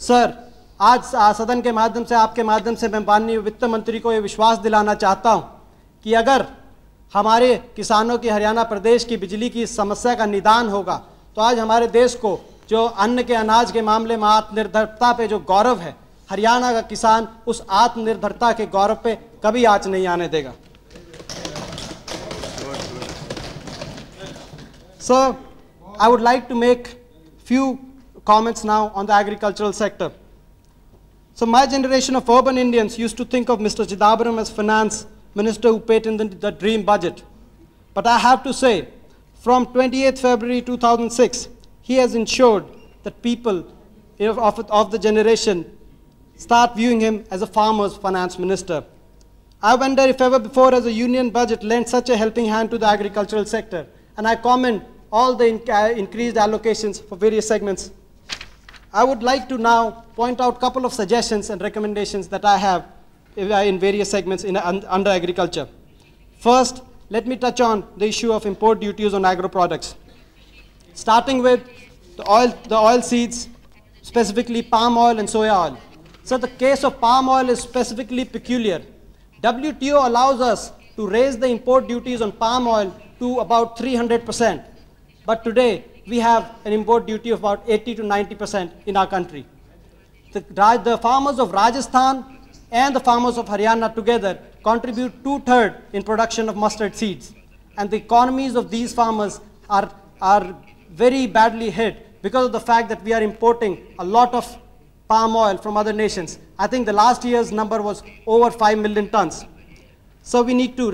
Sir, आज सदन के माध्यम से, आपके माध्यम से मैं माननीय वित्त मंत्री को ये विश्वास दिलाना चाहता हूं कि अगर हमारे किसानों की हरियाणा प्रदेश की बिजली की समस्या का निदान होगा तो आज हमारे देश को जो अन्न के अनाज के मामले में आत्मनिर्भरता पे जो गौरव है, हरियाणा का किसान उस आत्मनिर्भरता के गौरव पे कभी आंच नहीं आने देगा। So, I would like to make few comments now on the agricultural sector. So my generation of urban Indians used to think of Mr. Chidambaram as finance minister who patented the dream budget. But I have to say, from 28th February 2006, he has ensured that people of the generation start viewing him as a farmer's finance minister. I wonder if ever before has a union budget lent such a helping hand to the agricultural sector. And I commend all the increased allocations for various segments. I would like to now point out a couple of suggestions and recommendations that I have in various segments under agriculture. First, let me touch on the issue of import duties on agro products. Starting with the oil seeds, specifically palm oil and soya oil. So the case of palm oil is specifically peculiar. WTO allows us to raise the import duties on palm oil to about 300%. But today, we have an import duty of about 80 to 90% in our country. The farmers of Rajasthan and the farmers of Haryana together contribute 2/3 in production of mustard seeds. And the economies of these farmers are very badly hit because of the fact that we are importing a lot of palm oil from other nations. I think the last year's number was over 5 million tons. So we need to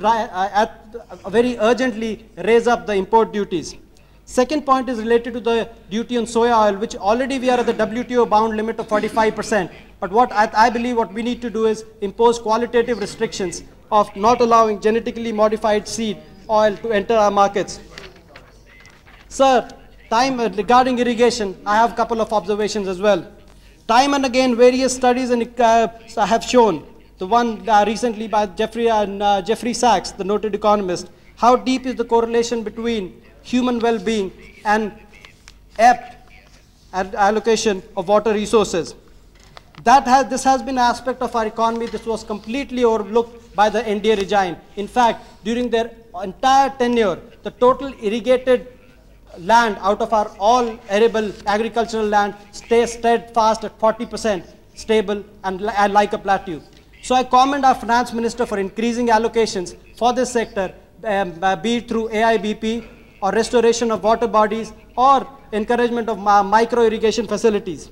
very urgently raise up the import duties. Second point is related to the duty on soya oil, which already we are at the WTO bound limit of 45%. But what I believe what we need to do is impose qualitative restrictions of not allowing genetically modified seed oil to enter our markets. Sir, regarding irrigation, I have a couple of observations as well. Time and again, various studies have shown, the one recently by Jeffrey Sachs, the noted economist, how deep is the correlation between human well-being and apt allocation of water resources. This has been an aspect of our economy that was completely overlooked by the NDA regime. In fact, during their entire tenure, the total irrigated land out of our all arable agricultural land stayed steadfast at 40% stable and like a plateau. So I commend our finance minister for increasing allocations for this sector, be it through AIBP or restoration of water bodies or encouragement of micro irrigation facilities.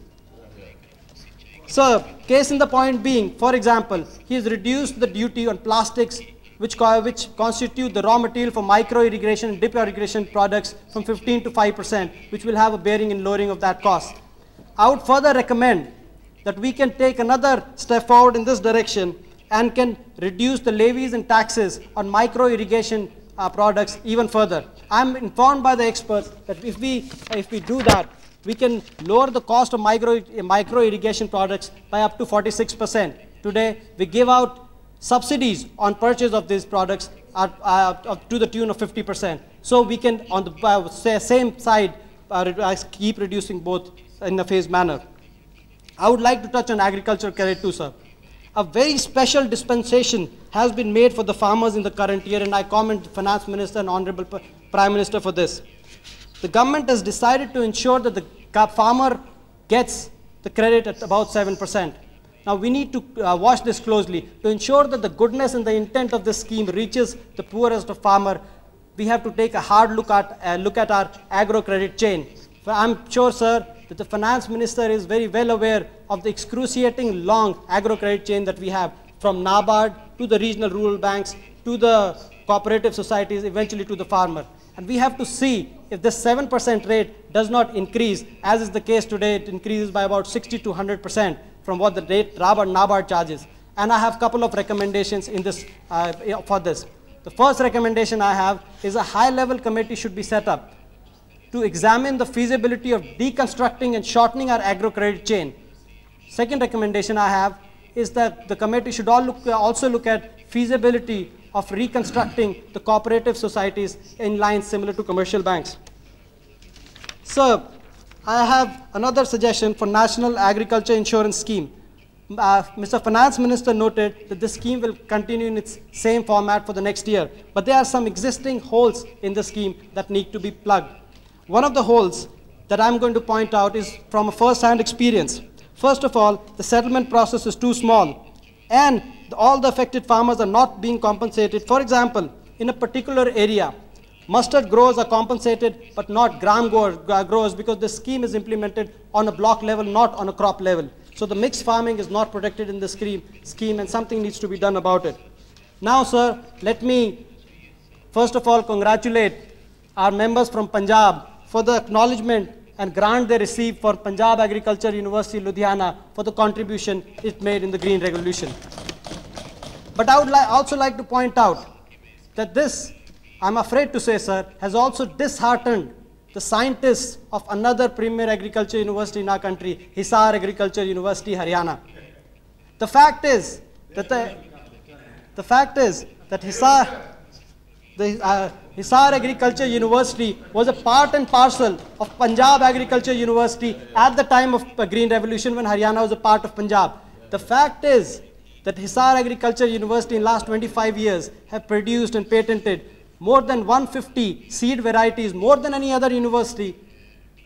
So, case in the point being, for example, he has reduced the duty on plastics which constitute the raw material for micro irrigation and drip irrigation products from 15 to 5%, which will have a bearing in lowering of that cost. I would further recommend that we can take another step forward in this direction and can reduce the levies and taxes on micro irrigation products even further. I'm informed by the experts that if we do that, we can lower the cost of micro irrigation products by up to 46%. Today, we give out subsidies on purchase of these products to the tune of 50%. So we can, on the same side, keep reducing both in a phased manner. I would like to touch on agriculture credit too, sir. A very special dispensation has been made for the farmers in the current year, and I commend the Finance Minister and Honorable Prime Minister for this. The government has decided to ensure that the farmer gets the credit at about 7%. Now we need to watch this closely. To ensure that the goodness and the intent of this scheme reaches the poorest of farmer, we have to take a hard look at our agro credit chain. I'm sure, sir, that the Finance Minister is very well aware of the excruciating long agro credit chain that we have, from NABARD to the regional rural banks to the cooperative societies, eventually to the farmer. And we have to see if this 7% rate does not increase, as is the case today. It increases by about 60 to 100% from what the rate NABARD charges. And I have a couple of recommendations in this, for this. The first recommendation I have is a high-level committee should be set up to examine the feasibility of deconstructing and shortening our agro credit chain. Second recommendation I have is that the committee should also look at feasibility of reconstructing the cooperative societies in lines similar to commercial banks. So, I have another suggestion for National Agriculture Insurance Scheme. Mr. Finance Minister noted that this scheme will continue in its same format for the next year, but there are some existing holes in the scheme that need to be plugged. One of the holes that I'm going to point out is from a first-hand experience. First of all, the settlement process is too small, and all the affected farmers are not being compensated. For example, in a particular area, mustard growers are compensated, but not gram growers, because the scheme is implemented on a block level, not on a crop level. So the mixed farming is not protected in the scheme, and something needs to be done about it. Now, sir, let me first of all congratulate our members from Punjab for the acknowledgement and grant they received for Punjab Agriculture University, Ludhiana, for the contribution it made in the Green Revolution. But I would also like to point out that this, I'm afraid to say, sir, has also disheartened the scientists of another premier agriculture university in our country, Hisar Agriculture University, Haryana. The fact is that Hisar Agriculture University was a part and parcel of Punjab Agriculture University at the time of the Green Revolution, when Haryana was a part of Punjab. The fact is that Hisar Agriculture University in the last 25 years have produced and patented more than 150 seed varieties, more than any other university.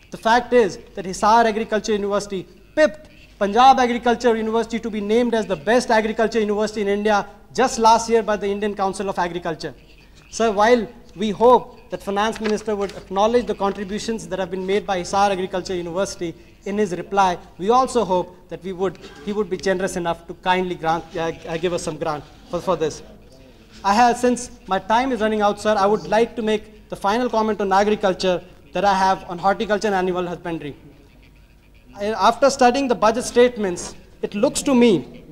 The fact is that Hisar Agriculture University pipped Punjab Agriculture University to be named as the best agriculture university in India just last year by the Indian Council of Agriculture. So while we hope that Finance Minister would acknowledge the contributions that have been made by Hisar Agriculture University in his reply, we also hope that he would be generous enough to kindly give us some grant for this. Since my time is running out, sir, I would like to make the final comment on agriculture that I have on horticulture and animal husbandry. After studying the budget statements, it looks to me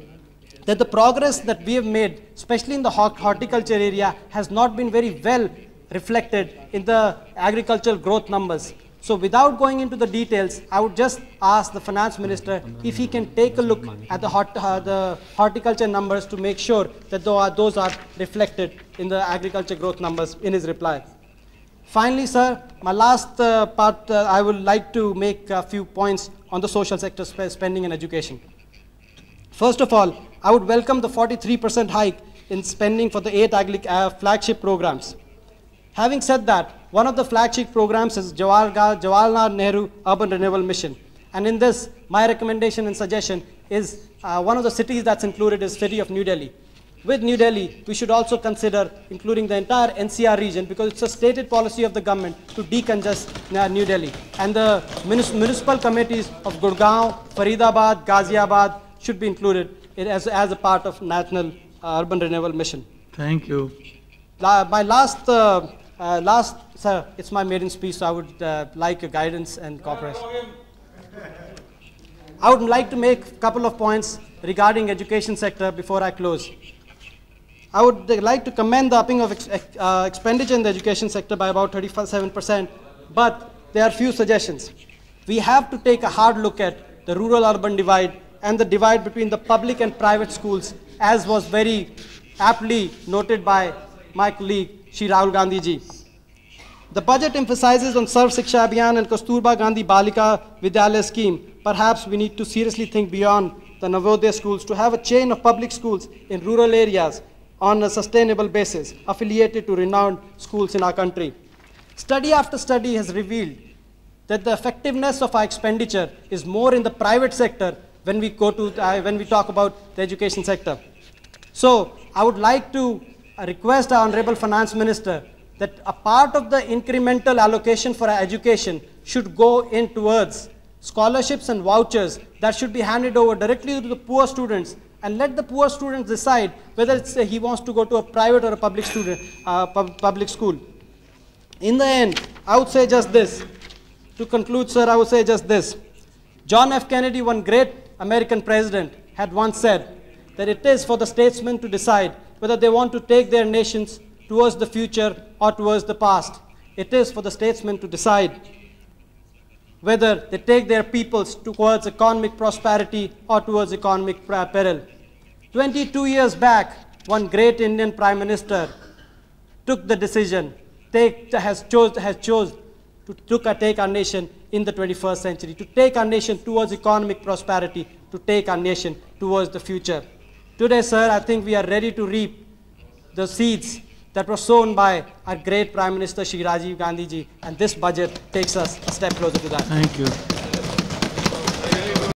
that the progress that we have made, especially in the horticulture area, has not been very well reflected in the agricultural growth numbers. So without going into the details, I would just ask the Finance Minister if he can take a look at the horticulture numbers to make sure that those are reflected in the agriculture growth numbers in his reply. Finally, sir, my last part, I would like to make a few points on the social sector spending and education. First of all, I would welcome the 43% hike in spending for the 8 flagship programs. Having said that, one of the flagship programs is Jawaharlal Nehru Urban Renewal Mission. And in this, my recommendation and suggestion is one of the cities that's included is city of New Delhi. With New Delhi, we should also consider including the entire NCR region, because it's a stated policy of the government to decongest New Delhi. And the municipal committees of Gurgaon, Faridabad, Ghaziabad should be included as a part of National Urban Renewal Mission. Thank you. My last, sir, it's my maiden speech, so I would like your guidance and cooperation. I would like to make a couple of points regarding education sector before I close. I would like to commend the upping of expenditure in the education sector by about 37%, but there are few suggestions. We have to take a hard look at the rural-urban divide and the divide between the public and private schools, as was very aptly noted by my colleague, Shri Rahul Gandhi ji. The budget emphasizes on Sarv Shiksha Abhiyan and Kasturba Gandhi Balika Vidyalaya scheme. Perhaps we need to seriously think beyond the Navodaya schools to have a chain of public schools in rural areas on a sustainable basis, affiliated to renowned schools in our country. Study after study has revealed that the effectiveness of our expenditure is more in the private sector when we talk about the education sector. So I would like to request our Honorable Finance Minister that a part of the incremental allocation for our education should go in towards scholarships and vouchers that should be handed over directly to the poor students, and let the poor students decide whether he wants to go to a private or a public school. In the end, I would say just this. To conclude, sir, I would say just this. John F. Kennedy, one great American president, had once said that it is for the statesmen to decide whether they want to take their nations towards the future or towards the past. It is for the statesmen to decide whether they take their peoples towards economic prosperity or towards economic peril. 22 years back, one great Indian Prime Minister took the decision, has chose to take our nation in the 21st century, to take our nation towards economic prosperity, to take our nation towards the future. Today, sir, I think we are ready to reap the seeds that were sown by our great Prime Minister Shri Rajiv Gandhi ji, and this budget takes us a step closer to that. Thank you.